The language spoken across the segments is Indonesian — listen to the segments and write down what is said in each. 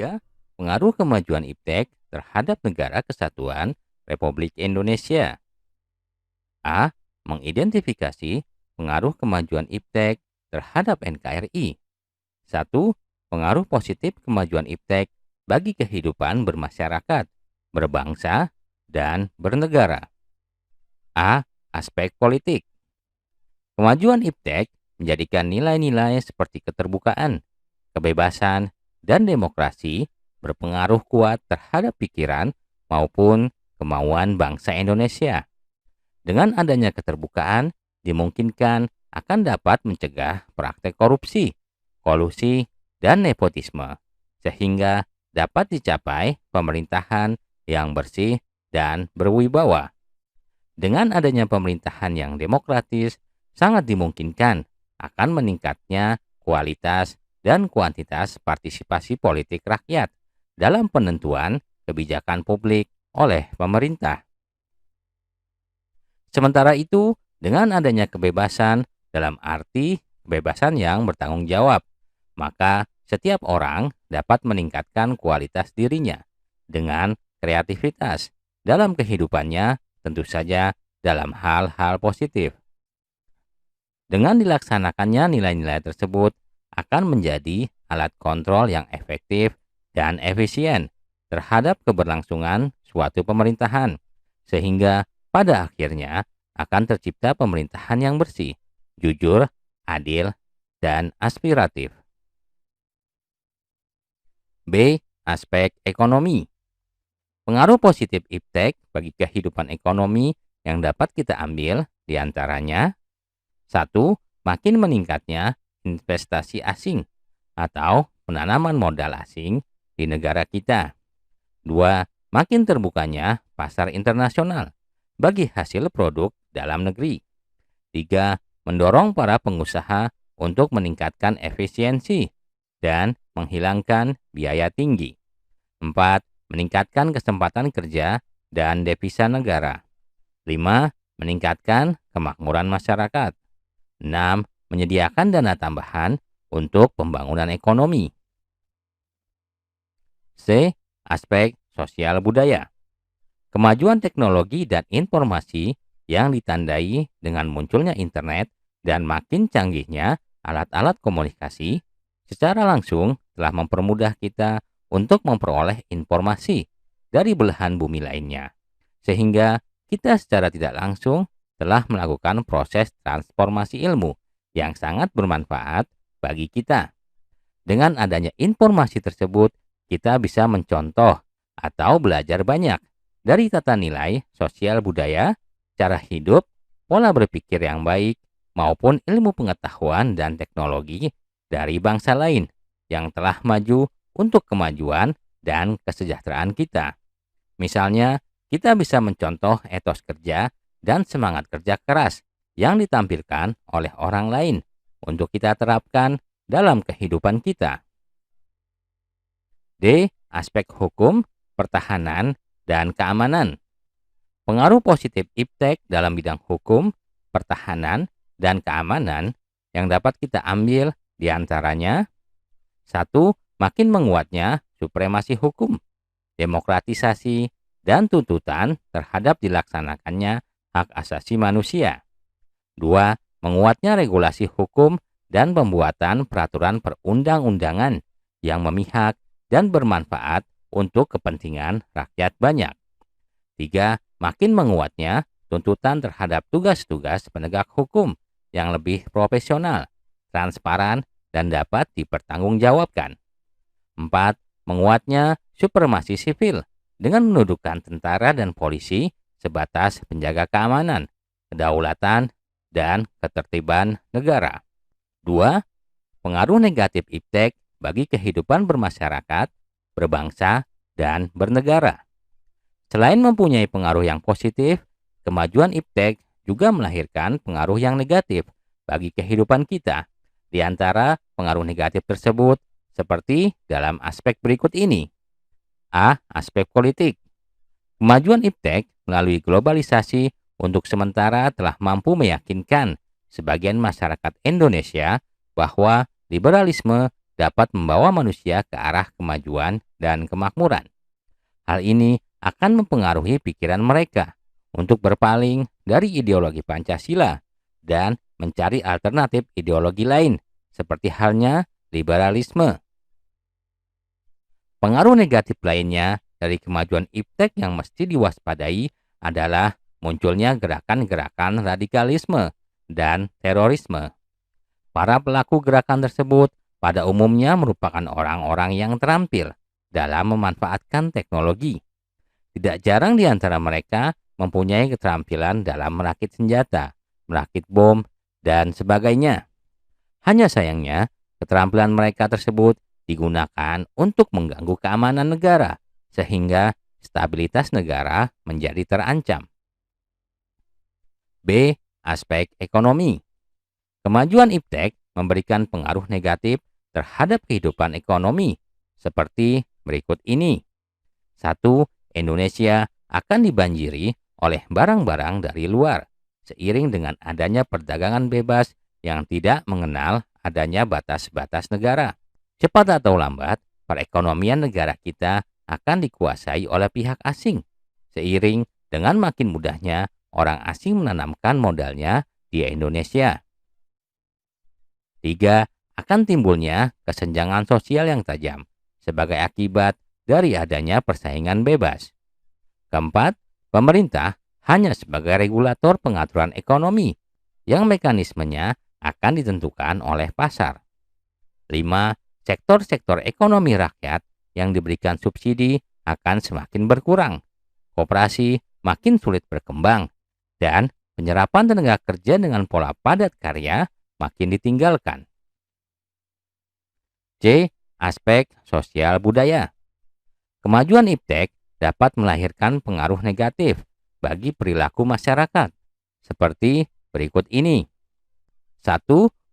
ketiga, pengaruh kemajuan iptek terhadap Negara Kesatuan Republik Indonesia. A. Mengidentifikasi pengaruh kemajuan iptek terhadap NKRI. 1. Pengaruh positif kemajuan iptek bagi kehidupan bermasyarakat, berbangsa, dan bernegara. A. Aspek politik. Kemajuan iptek menjadikan nilai-nilai seperti keterbukaan, kebebasan, dan demokrasi berpengaruh kuat terhadap pikiran maupun kemauan bangsa Indonesia. Dengan adanya keterbukaan, dimungkinkan akan dapat mencegah praktek korupsi, kolusi, dan nepotisme, sehingga dapat dicapai pemerintahan yang bersih dan berwibawa. Dengan adanya pemerintahan yang demokratis, sangat dimungkinkan akan meningkatnya kualitas dan kuantitas partisipasi politik rakyat dalam penentuan kebijakan publik oleh pemerintah. Sementara itu, dengan adanya kebebasan dalam arti kebebasan yang bertanggung jawab, maka setiap orang dapat meningkatkan kualitas dirinya dengan kreativitas dalam kehidupannya, tentu saja dalam hal-hal positif. Dengan dilaksanakannya nilai-nilai tersebut akan menjadi alat kontrol yang efektif dan efisien terhadap keberlangsungan suatu pemerintahan, sehingga pada akhirnya akan tercipta pemerintahan yang bersih, jujur, adil, dan aspiratif. B. Aspek ekonomi. Pengaruh positif iptek bagi kehidupan ekonomi yang dapat kita ambil diantaranya: 1. Makin meningkatnya investasi asing atau penanaman modal asing di negara kita. 2. Makin terbukanya pasar internasional bagi hasil produk dalam negeri. 3. Mendorong para pengusaha untuk meningkatkan efisiensi dan menghilangkan biaya tinggi. 4. Meningkatkan kesempatan kerja dan devisa negara. 5. Meningkatkan kemakmuran masyarakat. 6. Menyediakan dana tambahan untuk pembangunan ekonomi. C. Aspek sosial budaya. Kemajuan teknologi dan informasi yang ditandai dengan munculnya internet dan makin canggihnya alat-alat komunikasi secara langsung telah mempermudah kita untuk memperoleh informasi dari belahan bumi lainnya, sehingga kita secara tidak langsung telah melakukan proses transformasi ilmu yang sangat bermanfaat bagi kita. Dengan adanya informasi tersebut, kita bisa mencontoh atau belajar banyak dari tata nilai sosial budaya, cara hidup, pola berpikir yang baik, maupun ilmu pengetahuan dan teknologi dari bangsa lain yang telah maju untuk kemajuan dan kesejahteraan kita. Misalnya, kita bisa mencontoh etos kerja dan semangat kerja keras yang ditampilkan oleh orang lain untuk kita terapkan dalam kehidupan kita. D. Aspek hukum, pertahanan, dan keamanan. Pengaruh positif iptek dalam bidang hukum, pertahanan, dan keamanan yang dapat kita ambil diantaranya: 1. Makin menguatnya supremasi hukum, demokratisasi, dan tuntutan terhadap dilaksanakannya hak asasi manusia. 2. Menguatnya regulasi hukum dan pembuatan peraturan perundang-undangan yang memihak dan bermanfaat untuk kepentingan rakyat banyak. 3. Makin menguatnya tuntutan terhadap tugas-tugas penegak hukum yang lebih profesional, transparan, dan dapat dipertanggungjawabkan. 4. Menguatnya supremasi sipil dengan mendudukan tentara dan polisi sebatas penjaga keamanan, kedaulatan, dan ketertiban negara. 2. Pengaruh negatif iptek bagi kehidupan bermasyarakat, berbangsa, dan bernegara. Selain mempunyai pengaruh yang positif, kemajuan iptek juga melahirkan pengaruh yang negatif bagi kehidupan kita. Di antara pengaruh negatif tersebut seperti dalam aspek berikut ini. A. Aspek politik. Kemajuan iptek melalui globalisasi untuk sementara telah mampu meyakinkan sebagian masyarakat Indonesia bahwa liberalisme dapat membawa manusia ke arah kemajuan dan kemakmuran. Hal ini akan mempengaruhi pikiran mereka untuk berpaling dari ideologi Pancasila dan mencari alternatif ideologi lain, seperti halnya liberalisme. Pengaruh negatif lainnya dari kemajuan iptek yang mesti diwaspadai adalah munculnya gerakan-gerakan radikalisme dan terorisme. Para pelaku gerakan tersebut pada umumnya merupakan orang-orang yang terampil dalam memanfaatkan teknologi. Tidak jarang di antara mereka mempunyai keterampilan dalam merakit senjata, merakit bom, dan sebagainya. Hanya sayangnya, keterampilan mereka tersebut digunakan untuk mengganggu keamanan negara, sehingga stabilitas negara menjadi terancam. B. Aspek ekonomi. Kemajuan iptek memberikan pengaruh negatif terhadap kehidupan ekonomi, seperti berikut ini. 1. Indonesia akan dibanjiri oleh barang-barang dari luar, seiring dengan adanya perdagangan bebas yang tidak mengenal adanya batas-batas negara. Cepat atau lambat, perekonomian negara kita akan dikuasai oleh pihak asing, seiring dengan makin mudahnya orang asing menanamkan modalnya di Indonesia. 3. Akan timbulnya kesenjangan sosial yang tajam sebagai akibat dari adanya persaingan bebas. 4. Pemerintah hanya sebagai regulator pengaturan ekonomi yang mekanismenya akan ditentukan oleh pasar. 5. Sektor-sektor ekonomi rakyat yang diberikan subsidi akan semakin berkurang. Koperasi makin sulit berkembang dan penyerapan tenaga kerja dengan pola padat karya makin ditinggalkan. C. Aspek sosial budaya. Kemajuan iptek dapat melahirkan pengaruh negatif bagi perilaku masyarakat, seperti berikut ini. 1.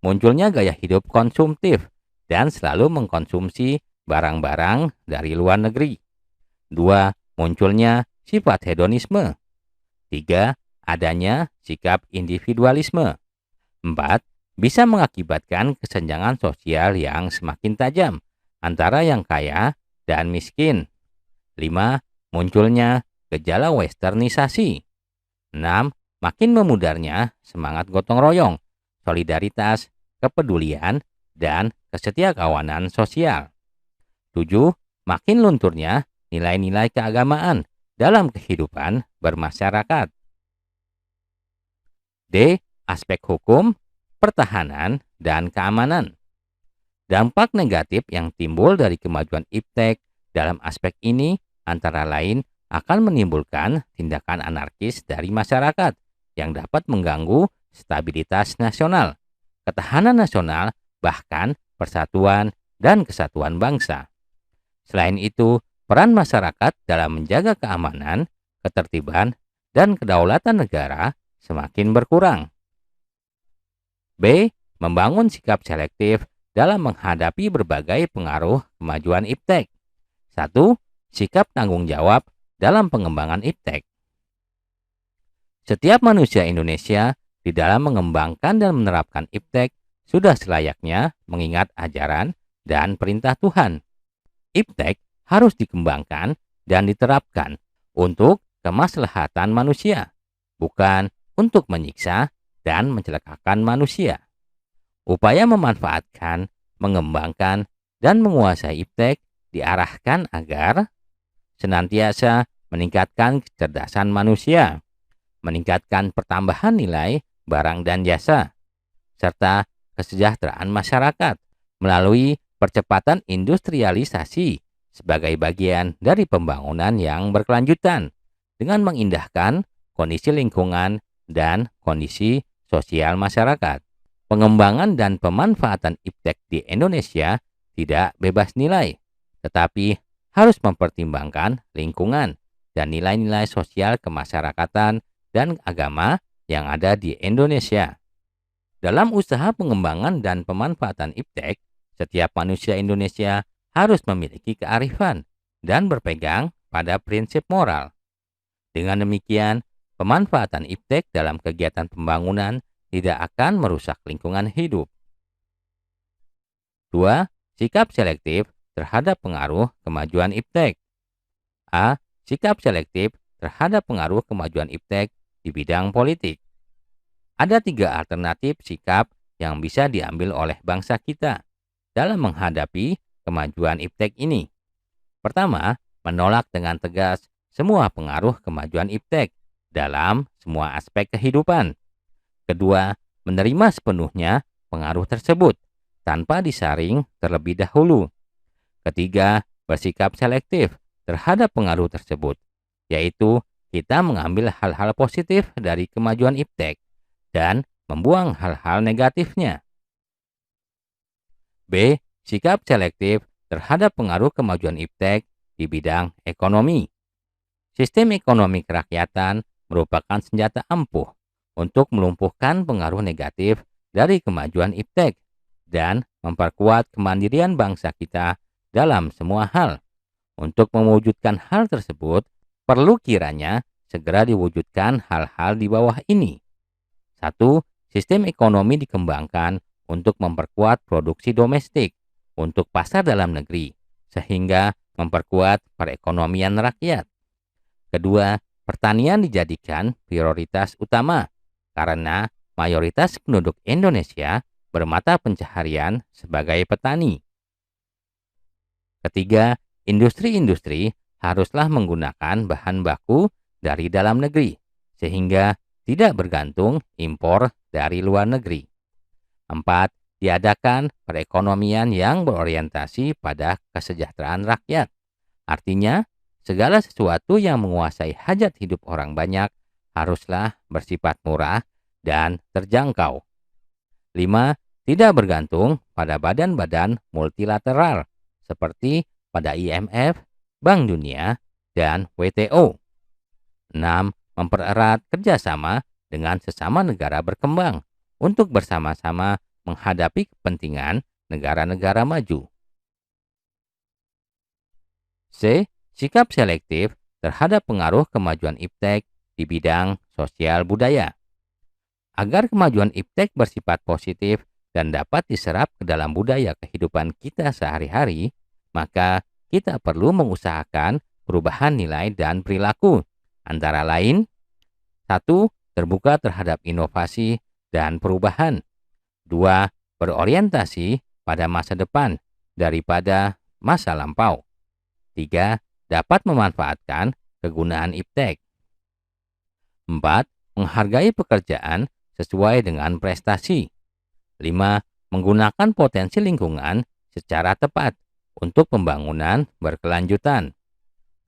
Munculnya gaya hidup konsumtif dan selalu mengkonsumsi barang-barang dari luar negeri. 2. Munculnya sifat hedonisme. 3. Adanya sikap individualisme. 4. Bisa mengakibatkan kesenjangan sosial yang semakin tajam antara yang kaya dan miskin. 5. Munculnya gejala westernisasi. 6. Makin memudarnya semangat gotong royong, solidaritas, kepedulian, dan kesetiakawanan sosial. 7. Makin lunturnya nilai-nilai keagamaan dalam kehidupan bermasyarakat. D. Aspek hukum, pertahanan, dan keamanan. Dampak negatif yang timbul dari kemajuan iptek dalam aspek ini antara lain akan menimbulkan tindakan anarkis dari masyarakat yang dapat mengganggu stabilitas nasional, ketahanan nasional, bahkan persatuan dan kesatuan bangsa. Selain itu, peran masyarakat dalam menjaga keamanan, ketertiban, dan kedaulatan negara semakin berkurang. B. Membangun sikap selektif dalam menghadapi berbagai pengaruh kemajuan iptek. 1. Sikap tanggung jawab dalam pengembangan iptek. Setiap manusia Indonesia di dalam mengembangkan dan menerapkan iptek sudah selayaknya mengingat ajaran dan perintah Tuhan. Iptek harus dikembangkan dan diterapkan untuk kemaslahatan manusia, bukan untuk menyiksa dan mencelakakan manusia. Upaya memanfaatkan, mengembangkan, dan menguasai iptek diarahkan agar senantiasa meningkatkan kecerdasan manusia, meningkatkan pertambahan nilai barang dan jasa, serta kesejahteraan masyarakat melalui percepatan industrialisasi sebagai bagian dari pembangunan yang berkelanjutan dengan mengindahkan kondisi lingkungan dan kondisi sosial masyarakat. Pengembangan dan pemanfaatan iptek di Indonesia tidak bebas nilai, tetapi harus mempertimbangkan lingkungan dan nilai-nilai sosial kemasyarakatan dan agama yang ada di Indonesia. Dalam usaha pengembangan dan pemanfaatan iptek, setiap manusia Indonesia harus memiliki kearifan dan berpegang pada prinsip moral. Dengan demikian, pemanfaatan iptek dalam kegiatan pembangunan tidak akan merusak lingkungan hidup. 2. Sikap selektif terhadap pengaruh kemajuan iptek. A. Sikap selektif terhadap pengaruh kemajuan iptek di bidang politik. Ada 3 alternatif sikap yang bisa diambil oleh bangsa kita dalam menghadapi kemajuan iptek ini. Pertama, menolak dengan tegas semua pengaruh kemajuan iptek dalam semua aspek kehidupan. Kedua, menerima sepenuhnya pengaruh tersebut tanpa disaring terlebih dahulu. Ketiga, bersikap selektif terhadap pengaruh tersebut, yaitu kita mengambil hal-hal positif dari kemajuan iptek dan membuang hal-hal negatifnya. B. Sikap selektif terhadap pengaruh kemajuan iptek di bidang ekonomi. Sistem ekonomi kerakyatan merupakan senjata ampuh untuk melumpuhkan pengaruh negatif dari kemajuan iptek dan memperkuat kemandirian bangsa kita dalam semua hal. Untuk mewujudkan hal tersebut, perlu kiranya segera diwujudkan hal-hal di bawah ini. 1. Sistem ekonomi dikembangkan untuk memperkuat produksi domestik untuk pasar dalam negeri, sehingga memperkuat perekonomian rakyat. Kedua, pertanian dijadikan prioritas utama, karena mayoritas penduduk Indonesia bermata pencaharian sebagai petani. Ketiga, industri-industri haruslah menggunakan bahan baku dari dalam negeri, sehingga tidak bergantung impor dari luar negeri. 4. Diadakan perekonomian yang berorientasi pada kesejahteraan rakyat. Artinya, segala sesuatu yang menguasai hajat hidup orang banyak haruslah bersifat murah dan terjangkau. 5. Tidak bergantung pada badan-badan multilateral seperti pada IMF, Bank Dunia, dan WTO. 6. Mempererat kerjasama dengan sesama negara berkembang untuk bersama-sama menghadapi kepentingan negara-negara maju. C. Sikap selektif terhadap pengaruh kemajuan iptek di bidang sosial budaya. Agar kemajuan iptek bersifat positif dan dapat diserap ke dalam budaya kehidupan kita sehari-hari, maka kita perlu mengusahakan perubahan nilai dan perilaku. Antara lain, 1. Terbuka terhadap inovasi dan perubahan. 2. Berorientasi pada masa depan daripada masa lampau. 3. Dapat memanfaatkan kegunaan iptek. 4. Menghargai pekerjaan sesuai dengan prestasi. 5. Menggunakan potensi lingkungan secara tepat untuk pembangunan berkelanjutan.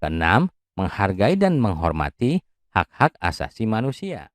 6. Menghargai dan menghormati hak-hak asasi manusia.